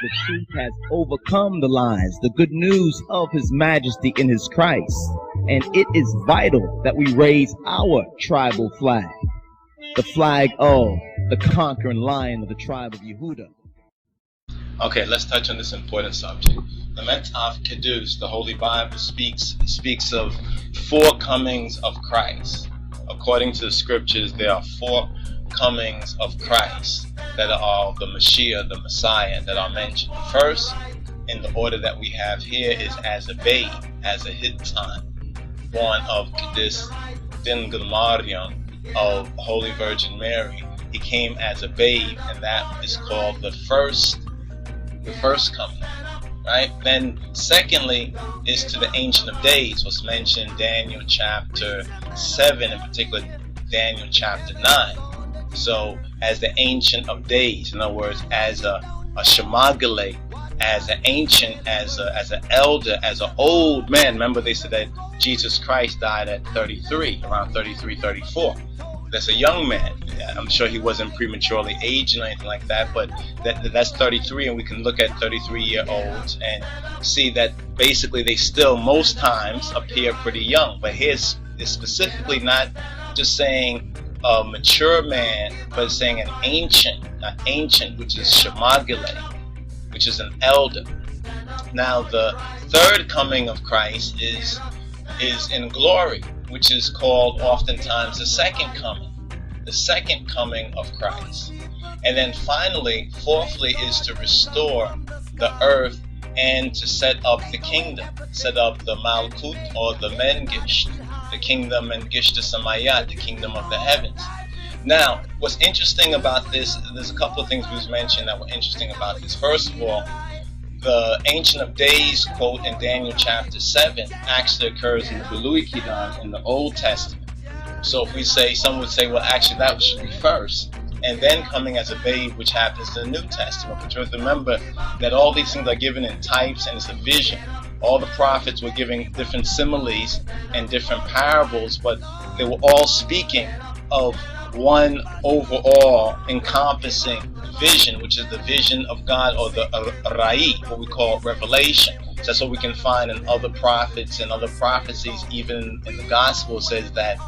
the truth has overcome the lies, the good news of His Majesty in His Christ. And it is vital that we raise our tribal flag, the flag of the conquering lion of the tribe of Yehuda. Okay, let's touch on this important subject. The Metaf Kiddush, the Holy Bible, speaks of four comings of Christ. According to the scriptures, there are four comings of Christ that are the Mashiach, the Messiah, that are mentioned. First, in the order that we have here, is as a babe, as a Hittite, born of Kiddush Din Mariam, of Holy Virgin Mary. He came as a babe, and that is called the first coming, right? Then secondly is to the Ancient of Days, what's mentioned in Daniel chapter 7, in particular Daniel chapter 9. So as the Ancient of Days, in other words, as a Shemagale, as an ancient, as an elder, as an old man. Remember, they said that Jesus Christ died at 33, around 33, 34. That's a young man. I'm sure he wasn't prematurely aged or anything like that, but that's 33, and we can look at 33-year-olds and see that basically they still most times appear pretty young. But here's specifically not just saying a mature man, but it's saying an ancient, which is Shemagale, which is an elder. Now the third coming of Christ is in glory, which is called oftentimes the second coming of Christ. And then finally, fourthly, is to restore the earth and to set up the kingdom, set up the Malkut or the Mengish, the kingdom Mengish de Samayat, the kingdom of the heavens. Now, what's interesting about this, there's a couple of things we mentioned that were interesting about this. First of all, the Ancient of Days quote in Daniel chapter 7 actually occurs in the Belui Kidan in the Old Testament. So if we say, some would say, well, actually that should be first, and then coming as a babe, which happens in the New Testament. But you have to remember that all these things are given in types, and it's a vision. All the prophets were giving different similes and different parables, but they were all speaking of one overall encompassing vision, which is the vision of God, or the Rai, what we call revelation. So that's what we can find in other prophets and other prophecies. Even in the Gospel says that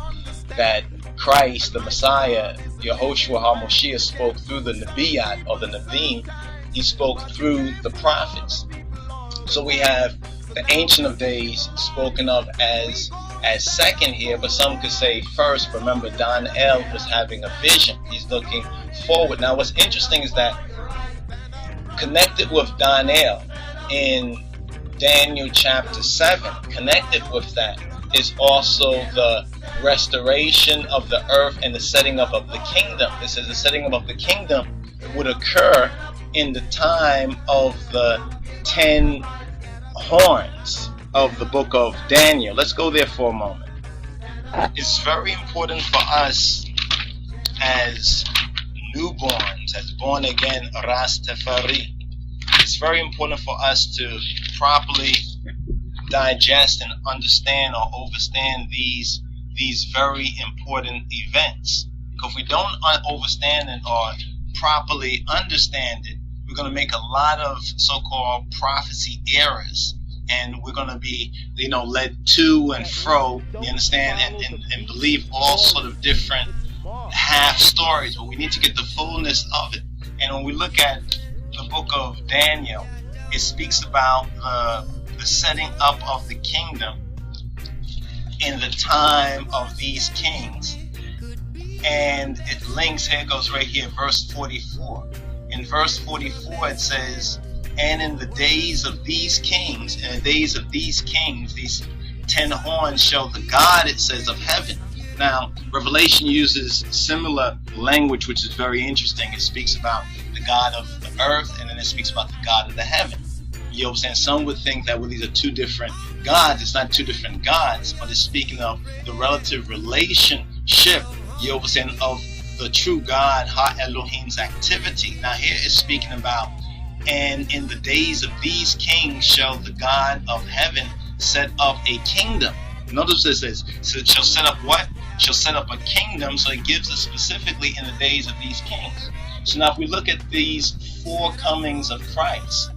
Christ, the Messiah, Yehoshua HaMoshiach, spoke through the Nabiyat, or the Nabim. He spoke through the prophets. So we have the Ancient of Days spoken of as second here, but some could say first. Remember, Daniel was having a vision. He's looking forward. Now what's interesting is that connected with Daniel in Daniel chapter 7, connected with that is also the restoration of the earth and the setting up of the kingdom. It says the setting up of the kingdom would occur in the time of the 10 horns of the book of Daniel. Let's go there for a moment. It's very important for us as newborns, as born again Rastafari. It's very important for us to properly digest and understand or overstand these very important events. Because if we don't overstand it or properly understand it, we're going to make a lot of so-called prophecy errors, and we're going to be, led to and fro, you understand, and believe all sort of different half stories. But we need to get the fullness of it. And when we look at the book of Daniel, it speaks about the setting up of the kingdom in the time of these kings. And it links, here it goes right here, verse 44. In verse 44 it says, and in the days of these kings, these 10 horns show the God, it says, of heaven. Now, Revelation uses similar language, which is very interesting. It speaks about the God of the earth, and then it speaks about the God of the heaven. You know what I'm saying? Some would think that, well, these are two different gods. It's not two different gods, but it's speaking of the relative relationship, you know what I'm saying, of the true God, Ha Elohim's activity. Now here it's speaking about, and in the days of these kings shall the God of heaven set up a kingdom. Notice this says, so shall set up what? Shall set up a kingdom. So it gives us specifically in the days of these kings. So now if we look at these four comings of Christ,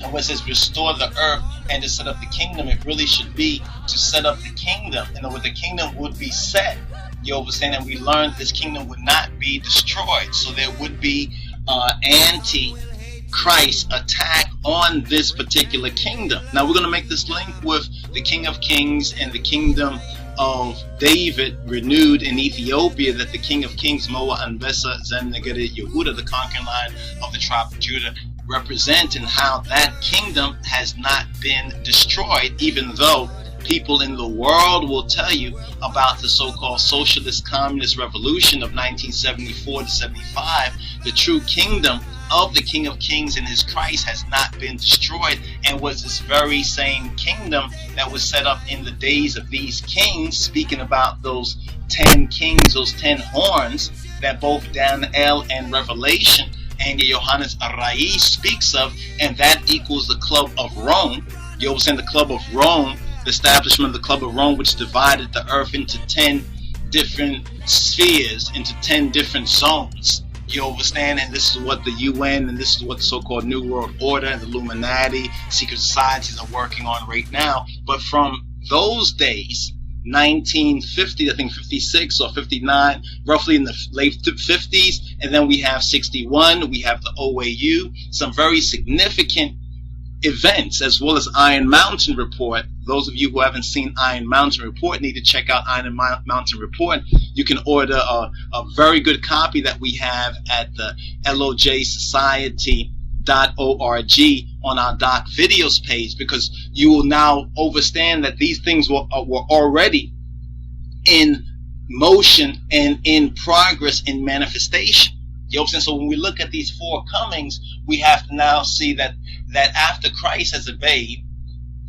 and when it says restore the earth and to set up the kingdom, it really should be to set up the kingdom. And when the kingdom would be set, you understand, and we learned this kingdom would not be destroyed. So there would be anti-Christ attack on this particular kingdom. Now we're going to make this link with the King of Kings and the kingdom of David renewed in Ethiopia, that the King of Kings, Moa Anbesa Zemnegere Yehuda, the conquering line of the tribe of Judah, represent, and how that kingdom has not been destroyed, even though people in the world will tell you about the so-called socialist communist revolution of 1974 to 75. The true kingdom of the King of Kings and his Christ has not been destroyed, and was this very same kingdom that was set up in the days of these kings, speaking about those 10 kings, those 10 horns that both Daniel and Revelation and Johannes Arai speaks of, and that equals the Club of Rome. You understand, the Club of Rome, the establishment of the Club of Rome, which divided the earth into 10 different spheres, into 10 different zones. You understand? And this is what the UN and this is what the so-called New World Order and the Illuminati, secret societies are working on right now. But from those days, 1950, I think 56 or 59, roughly in the late 50s, and then we have 61, we have the OAU, some very significant events, as well as Iron Mountain Report. Those of you who haven't seen Iron Mountain Report need to check out Iron Mountain Report. You can order a very good copy that we have at the LOJSociety.org on our Doc Videos page, because you will now understand that these things were already in motion and in progress in manifestation. You know, so when we look at these four comings, we have to now see that after Christ as a babe,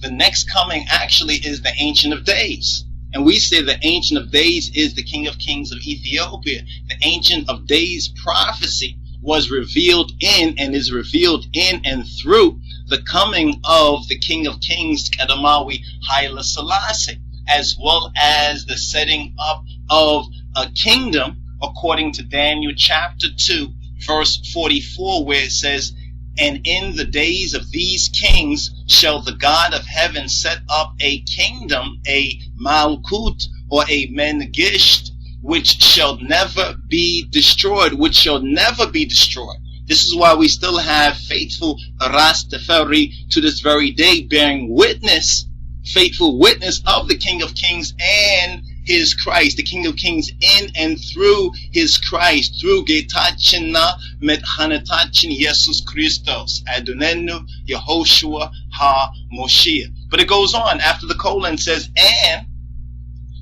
the next coming actually is the Ancient of Days. And we say the Ancient of Days is the King of Kings of Ethiopia. The Ancient of Days prophecy was revealed in and is revealed in and through the coming of the King of Kings, Kedamawi Haile Selassie, as well as the setting up of a kingdom, according to Daniel chapter 2, verse 44, where it says, and in the days of these kings shall the God of heaven set up a kingdom, a malkut, or a mengisht, which shall never be destroyed, which shall never be destroyed. This is why we still have faithful Rastafari to this very day, bearing witness, faithful witness of the King of Kings and his Christ, the King of Kings in and through his Christ, through Getachina Methanetachin Jesus Christos, Adonenu Yehoshua HaMoshiach. But it goes on after the colon, says, and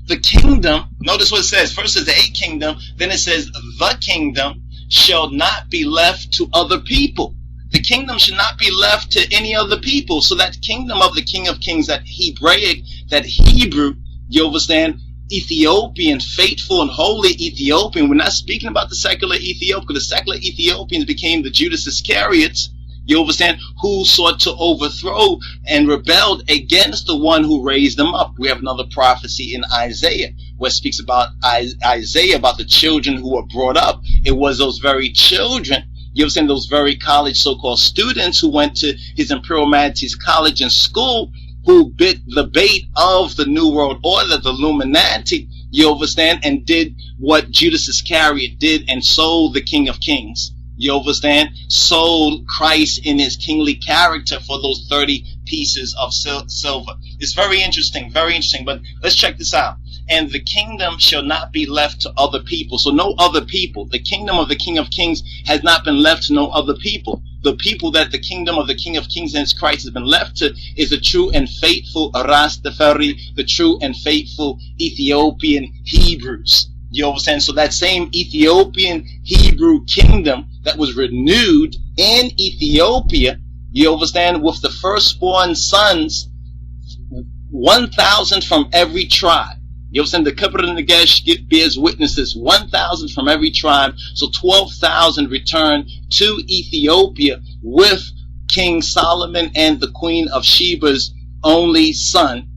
the kingdom, notice what it says. First it says a kingdom, then it says the kingdom shall not be left to other people. The kingdom should not be left to any other people. So that kingdom of the King of Kings, that Hebraic, that Hebrew, you understand, Ethiopian, faithful and holy Ethiopian. We're not speaking about the secular Ethiopian. The secular Ethiopians became the Judas Iscariots, you understand, who sought to overthrow and rebelled against the one who raised them up. We have another prophecy in Isaiah where it speaks about Isaiah, about the children who were brought up. It was those very children, you understand, those very college so-called students who went to His Imperial Majesty's college and school, who bit the bait of the New World Order, the Illuminati, you understand, and did what Judas Iscariot did and sold the King of Kings. You understand? Sold Christ in his kingly character for those 30 pieces of silver. It's very interesting, but let's check this out. And the kingdom shall not be left to other people. So no other people. The kingdom of the King of Kings has not been left to no other people. The people that the kingdom of the King of Kings and his Christ has been left to is the true and faithful Rastafari, the true and faithful Ethiopian Hebrews. You understand? So that same Ethiopian Hebrew kingdom that was renewed in Ethiopia, you understand, with the firstborn sons, 1,000 from every tribe. You understand? The Kipper and the Gesh bears witnesses, 1,000 from every tribe. So 12,000 returned to Ethiopia with King Solomon and the Queen of Sheba's only son,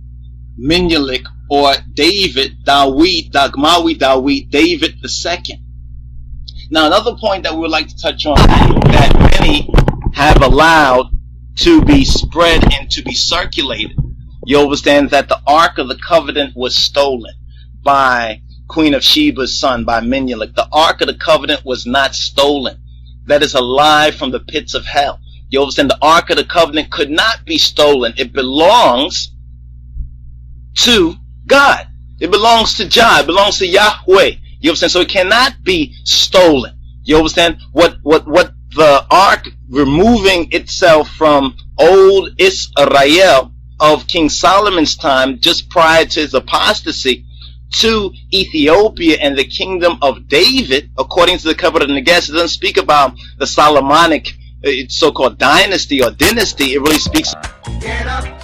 Menelik, or David, David II. Now, another point that we would like to touch on that many have allowed to be spread and to be circulated. You understand that the Ark of the Covenant was stolen by Queen of Sheba's son, by Menelik. The Ark of the Covenant was not stolen. That is a lie from the pits of hell. You understand? The Ark of the Covenant could not be stolen. It belongs to God. It belongs to Jah. It belongs to Yahweh. You understand? So it cannot be stolen. You understand? What the Ark removing itself from old Israel of King Solomon's time, just prior to his apostasy, to Ethiopia and the kingdom of David, according to the covenant of Negesh. It doesn't speak about the Solomonic so-called dynasty or dynasty. It really speaks. Get up.